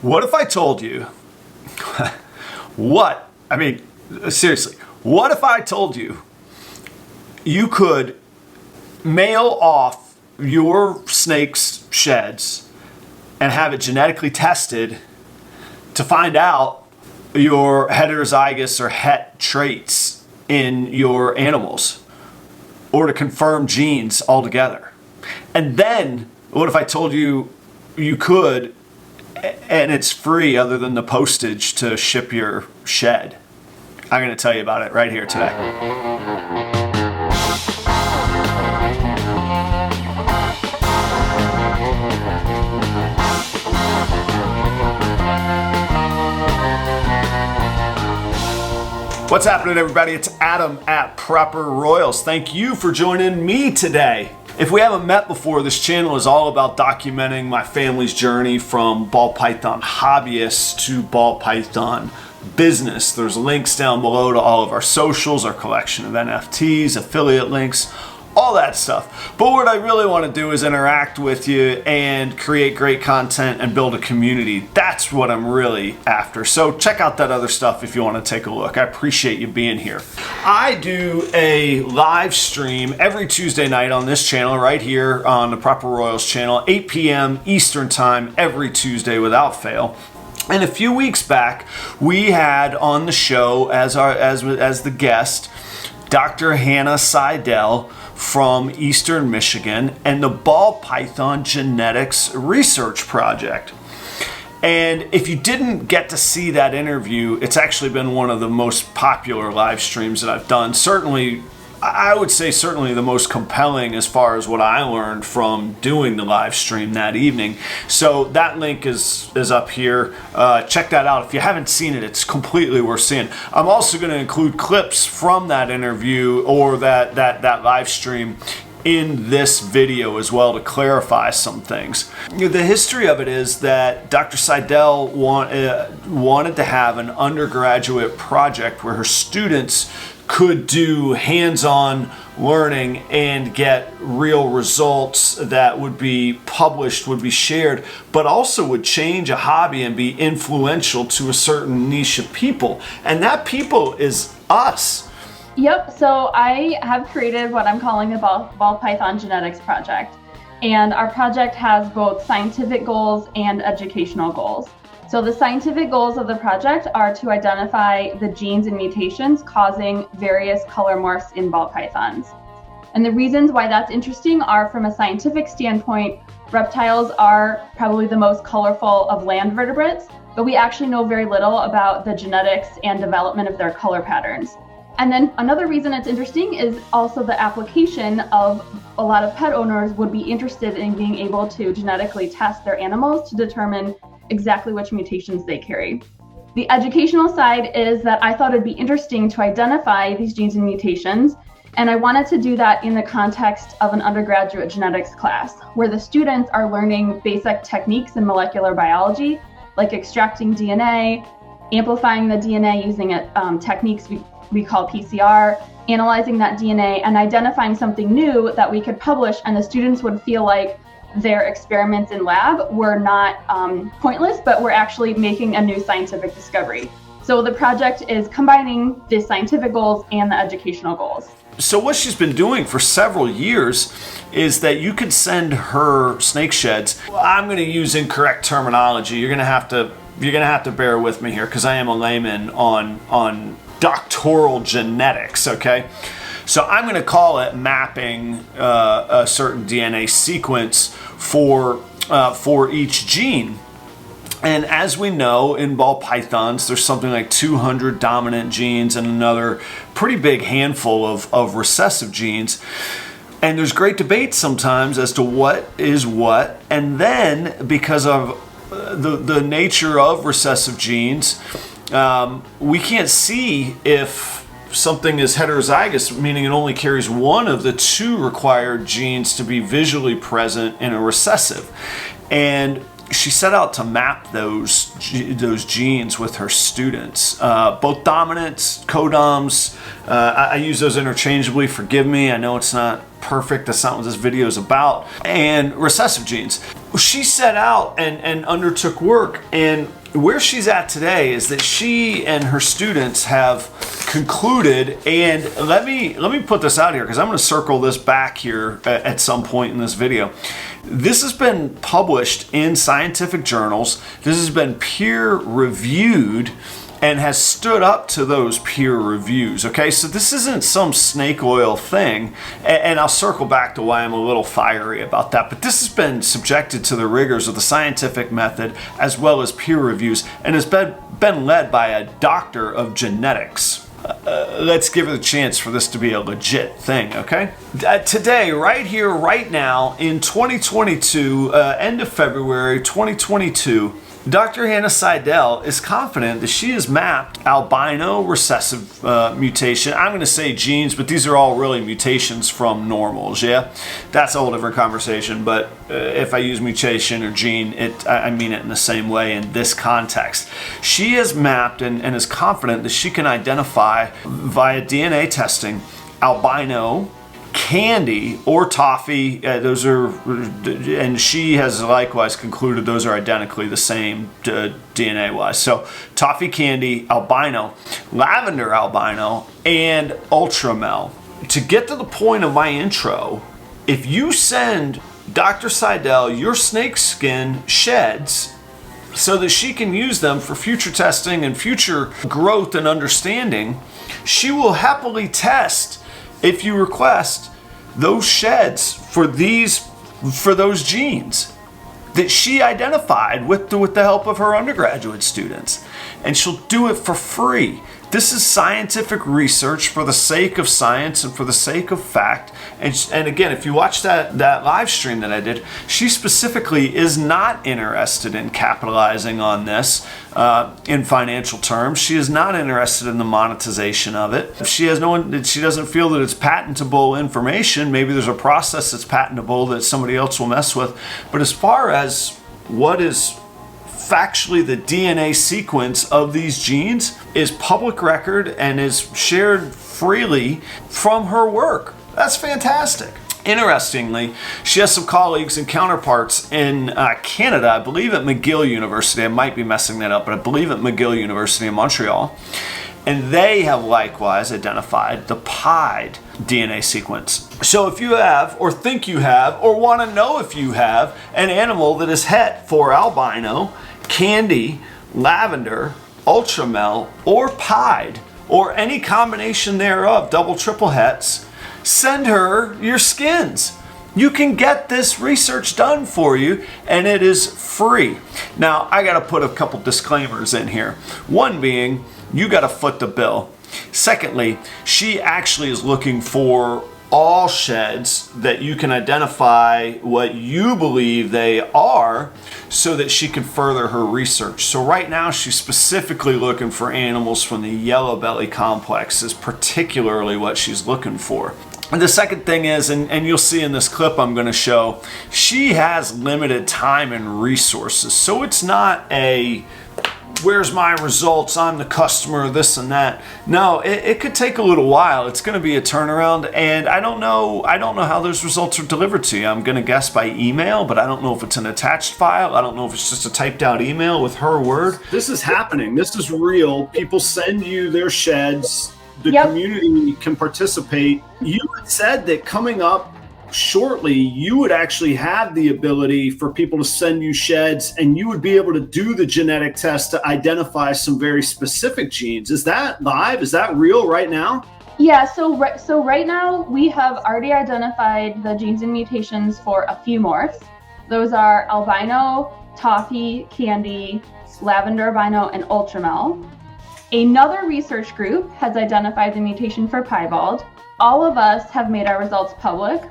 What if I told you, seriously, what if I told you you could mail off your snake's sheds and have it genetically tested to find out your heterozygous or het traits in your animals, or to confirm genes altogether? And then what if I told you you could, and it's free other than the postage to ship your shed? I'm going to tell you about it right here today. What's happening, everybody? It's Adam at Proper Royals. Thank you for joining me today. If we haven't met before, this channel is all about documenting my family's journey from ball python hobbyist to ball python business. There's links down below to all of our socials, our collection of NFTs, affiliate links, all that stuff. But what I really want to do is interact with you and create great content and build a community. That's what I'm really after. So check out that other stuff if you want to take a look. I appreciate you being here. I do a live stream every Tuesday night on this channel right here on the Proper Royals channel, 8 p.m. Eastern time every Tuesday without fail. And a few weeks back, we had on the show as the guest, Dr. Hannh Seidel from Eastern Michigan and the Ball Python Genetics Research Project. And if you didn't get to see that interview, it's actually been one of the most popular live streams that I've done. Certainly, I would say certainly the most compelling as far as what I learned from doing the live stream that evening. So that link is up here. Check that out. If you haven't seen it, it's completely worth seeing. I'm also going to include clips from that interview or that live stream in this video as well to clarify some things. The history of it is that Dr. Seidel wanted to have an undergraduate project where her students could do hands-on learning and get real results that would be published, would be shared, but also would change a hobby and be influential to a certain niche of people. And that people is us. Yep, so I have created what I'm calling the Ball Python Genetics Project. And our project has both scientific goals and educational goals. So the scientific goals of the project are to identify the genes and mutations causing various color morphs in ball pythons. And the reasons why that's interesting are, from a scientific standpoint, reptiles are probably the most colorful of land vertebrates, but we actually know very little about the genetics and development of their color patterns. And then another reason it's interesting is also the application of a lot of pet owners would be interested in being able to genetically test their animals to determine exactly which mutations they carry. The educational side is that I thought it'd be interesting to identify these genes and mutations, and I wanted to do that in the context of an undergraduate genetics class, where the students are learning basic techniques in molecular biology, like extracting DNA, amplifying the DNA using techniques we call PCR, analyzing that DNA, and identifying something new that we could publish, and the students would feel like their experiments in lab were not pointless, but we're actually making a new scientific discovery. So the project is combining the scientific goals and the educational goals. So what she's been doing for several years is that you could send her snake sheds. I'm going to use incorrect terminology. You're going to have to bear with me here because I am a layman on doctoral genetics, okay? So I'm going to call it mapping a certain DNA sequence for each gene. And as we know, in ball pythons, there's something like 200 dominant genes and another pretty big handful of recessive genes. And there's great debate sometimes as to what is what. And then because of the nature of recessive genes, we can't see if something is heterozygous, meaning it only carries one of the two required genes to be visually present in a recessive. And she set out to map those genes with her students, both dominants, codoms. I use those interchangeably. Forgive me. I know it's not perfect. That's not what this video is about. And recessive genes. She set out and undertook work, and where she's at today is that she and her students have concluded, and let me put this out here because I'm going to circle this back here at some point in this video. This has been published in scientific journals. This has been peer reviewed and has stood up to those peer reviews. Okay, so this isn't some snake oil thing, and I'll circle back to why I'm a little fiery about that, but this has been subjected to the rigors of the scientific method as well as peer reviews, and has been led by a doctor of genetics. Let's give it a chance for this to be a legit thing, okay? Today, right here, right now, in 2022, end of February 2022, Dr. Hannh Seidel is confident that she has mapped albino recessive mutation. I'm going to say genes, but these are all really mutations from normals, yeah? That's a whole different conversation, but if I use mutation or gene, I mean it in the same way in this context. She has mapped and is confident that she can identify via DNA testing albino, candy, or toffee. Those are, and she has likewise concluded those are identically the same DNA wise. So toffee, candy, albino, lavender albino, and ultramel. To get to the point of my intro, if you send Dr. Seidel your snake skin sheds so that she can use them for future testing and future growth and understanding, she will happily test, if you request, those sheds for those genes that she identified with the help of her undergraduate students. And she'll do it for free. This is scientific research for the sake of science and for the sake of fact. And again, if you watch that live stream that I did, she specifically is not interested in capitalizing on this in financial terms. She is not interested in the monetization of it. If she doesn't feel that it's patentable information, maybe there's a process that's patentable that somebody else will mess with. But as far as what is factually the DNA sequence of these genes is public record and is shared freely from her work. That's fantastic. Interestingly, she has some colleagues and counterparts in Canada, I believe at McGill University. I might be messing that up, but I believe at McGill University in Montreal. And they have likewise identified the pied DNA sequence. So if you have, or think you have, or want to know if you have an animal that is het for albino, candy, lavender, ultramel, or pied, or any combination thereof, double, triple hets, send her your skins. You can get this research done for you, and it is free. Now, I got to put a couple disclaimers in here. One being, you got to foot the bill. Secondly, she actually is looking for all sheds that you can identify what you believe they are so that she can further her research. So right now she's specifically looking for animals from the yellow belly complex is particularly what she's looking for. And the second thing is, and you'll see in this clip I'm going to show, she has limited time and resources. So it's not a where's my results, I'm the customer, this and that. No, it could take a little while. It's going to be a turnaround, and I don't know how those results are delivered to you. I'm going to guess by email, but I don't know if it's an attached file. I don't know if it's just a typed out email with her word. This is happening. This is real. People send you their sheds. The community can participate. You had said that coming up shortly, you would actually have the ability for people to send you sheds, and you would be able to do the genetic test to identify some very specific genes. Is that live? Is that real right now? Yeah, so right now we have already identified the genes and mutations for a few morphs. Those are albino, toffee, candy, lavender albino, and ultramel. Another research group has identified the mutation for piebald. All of us have made our results public.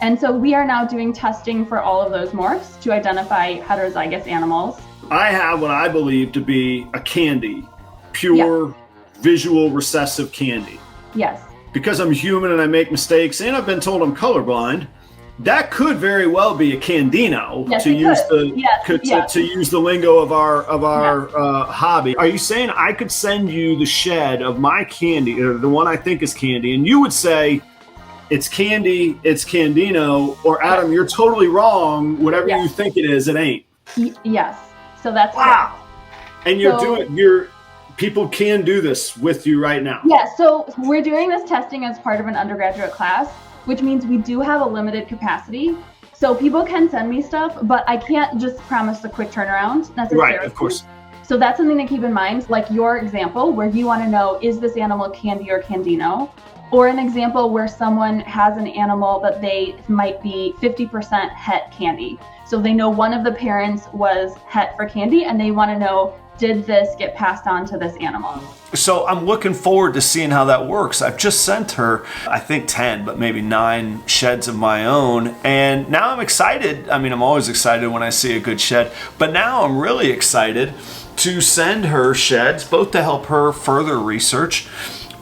And so we are now doing testing for all of those morphs to identify heterozygous animals. I have what I believe to be a candy, pure visual recessive candy. Yes. Because I'm human and I make mistakes, and I've been told I'm colorblind, that could very well be a Candino, Yes, to it use could. the Yes. to use the lingo of our hobby. Are you saying I could send you the shed of my candy, or the one I think is candy, and you would say it's candy, it's Candino, or Adam, you're totally wrong. Whatever you think it is, it ain't. Yes. So that's wow. And people can do this with you right now. Yeah, so we're doing this testing as part of an undergraduate class, which means we do have a limited capacity. So people can send me stuff, but I can't just promise a quick turnaround necessarily. Right, of course. So that's something to keep in mind. Like your example where you want to know, is this animal candy or Candino? Or an example where someone has an animal that they might be 50% het candy. So they know one of the parents was het for candy and they want to know, did this get passed on to this animal? So I'm looking forward to seeing how that works. I've just sent her, I think 10, but maybe 9 sheds of my own. And now I'm excited. I mean, I'm always excited when I see a good shed, but now I'm really excited to send her sheds, both to help her further research.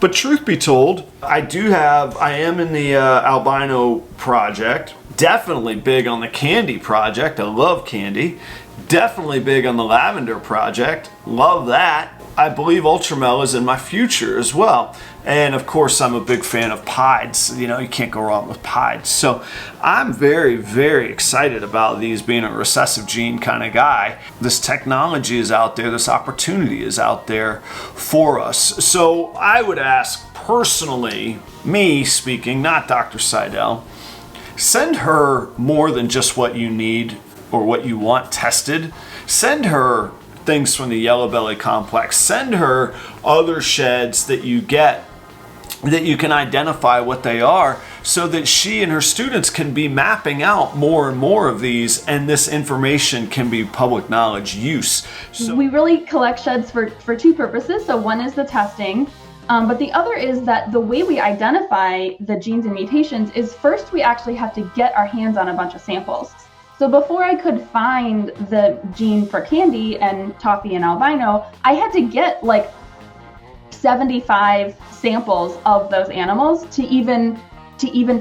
But truth be told, I am in the albino project, definitely big on the candy project. I love candy. Definitely big on the lavender project. Love that. I believe Ultramel is in my future as well. And of course, I'm a big fan of pieds. You know, you can't go wrong with pieds. So I'm very, very excited about these, being a recessive gene kind of guy. This technology is out there. This opportunity is out there for us. So I would ask personally, me speaking, not Dr. Seidel, send her more than just what you need or what you want tested. Send her things from the yellow belly complex. Send her other sheds that you get that you can identify what they are, so that she and her students can be mapping out more and more of these, and this information can be public knowledge use. So we really collect sheds for 2 purposes. So one is the testing, but the other is that the way we identify the genes and mutations is first we actually have to get our hands on a bunch of samples. So before I could find the gene for candy and toffee and albino, I had to get like 75 samples of those animals to even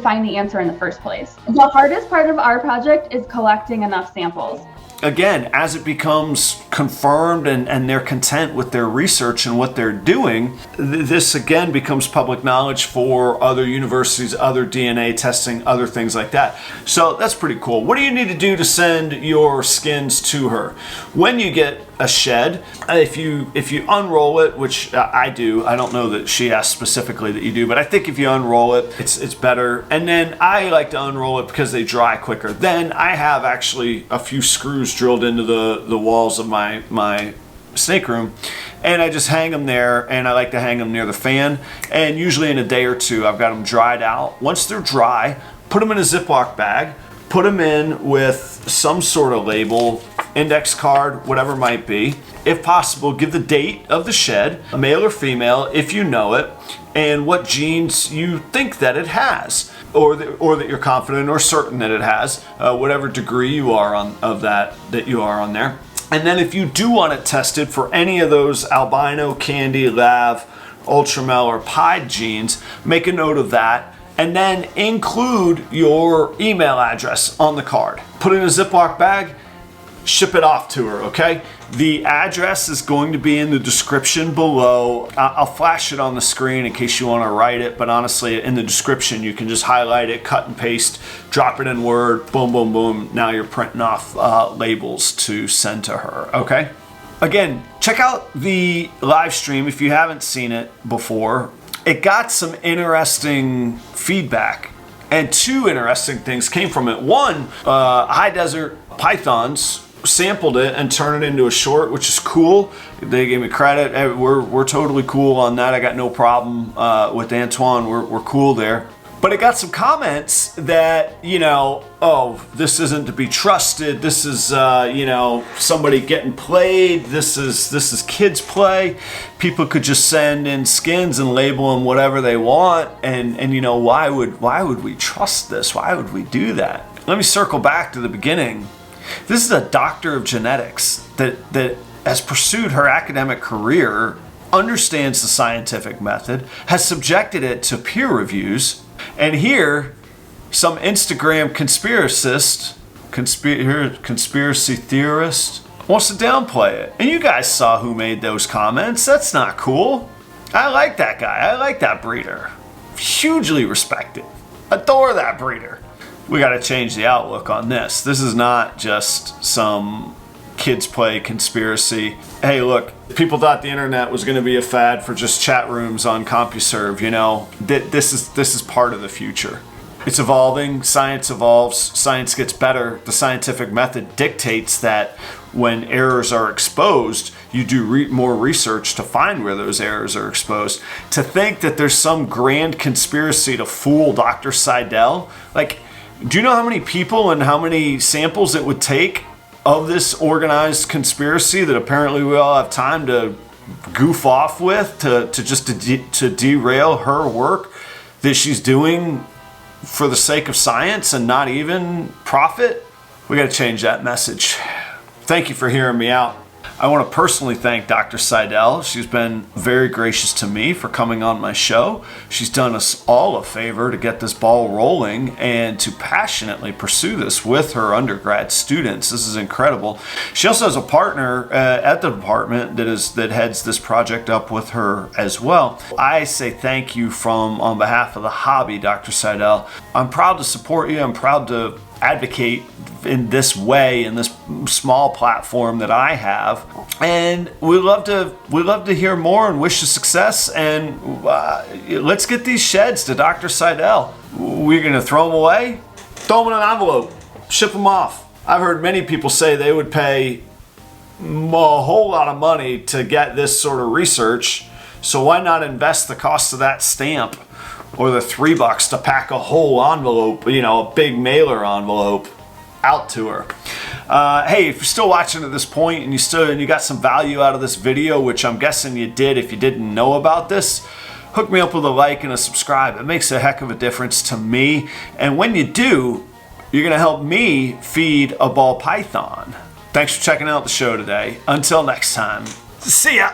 find the answer in the first place. The hardest part of our project is collecting enough samples. Again, as it becomes confirmed and they're content with their research and what they're doing, this again becomes public knowledge for other universities, other DNA testing, other things like that. So that's pretty cool. What do you need to do to send your skins to her? When you get a shed, if you unroll it, which I do, I don't know that she asked specifically that you do, but I think if you unroll it, it's better. And then I like to unroll it because they dry quicker. Then I have actually a few screws drilled into the walls of my snake room, and I just hang them there, and I like to hang them near the fan, and usually in a day or 2 I've got them dried out. Once they're dry, put them in a Ziploc bag, put them in with some sort of label, index card, whatever it might be. If possible, give the date of the shed, male or female, if you know it, and what genes you think that it has, or that you're confident or certain that it has, whatever degree you are on of that you are on there. And then if you do want it tested for any of those albino, candy, lav, ultramel, or pied genes, make a note of that. And then include your email address on the card. Put it in a Ziploc bag, ship it off to her, okay? The address is going to be in the description below. I'll flash it on the screen in case you want to write it, but honestly, in the description, you can just highlight it, cut and paste, drop it in Word, boom, boom, boom. Now you're printing off labels to send to her, okay? Again, check out the live stream if you haven't seen it before. It got some interesting feedback, and 2 interesting things came from it. One, high desert pythons sampled it and turned it into a short, which is cool. They gave me credit. We're totally cool on that. I got no problem with Antoine. We're cool there. But it got some comments that, you know, oh, this isn't to be trusted. This is, you know, somebody getting played. This is kids play. People could just send in skins and label them whatever they want. And you know, why would we trust this? Why would we do that? Let me circle back to the beginning. This is a doctor of genetics that has pursued her academic career, understands the scientific method, has subjected it to peer reviews, and here some Instagram conspiracy theorist wants to downplay it. And you guys saw who made those comments. That's not cool. I like that guy. I like that breeder. Hugely respected. Adore that breeder. We got to change the outlook on this. This is not just some kids play conspiracy. Hey, look, people thought the internet was going to be a fad for just chat rooms on CompuServe. You know, this is part of the future. It's evolving. Science evolves. Science gets better. The scientific method dictates that when errors are exposed, you do more research to find where those errors are exposed. To think that there's some grand conspiracy to fool Dr. Seidel, like, do you know how many people and how many samples it would take of this organized conspiracy that apparently we all have time to goof off with to derail her work that she's doing for the sake of science and not even profit? We got to change that message. Thank you for hearing me out. I want to personally thank Dr. Seidel. She's been very gracious to me for coming on my show. She's done us all a favor to get this ball rolling and to passionately pursue this with her undergrad students. This is incredible. She also has a partner at the department that heads this project up with her as well. I say thank you on behalf of the hobby, Dr. Seidel. I'm proud to support you. I'm proud to advocate in this way, in this small platform that I have, and we love to hear more and wish you success. And let's get these sheds to Dr. Seidel. We're gonna throw them away, throw them in an envelope, ship them off. I've heard many people say they would pay a whole lot of money to get this sort of research, so why not invest the cost of that stamp or the $3 to pack a whole envelope, you know, a big mailer envelope out to her. Hey, if you're still watching at this point and you got some value out of this video, which I'm guessing you did if you didn't know about this, hook me up with a like and a subscribe. It makes a heck of a difference to me. And when you do, you're gonna help me feed a ball python. Thanks for checking out the show today. Until next time, see ya.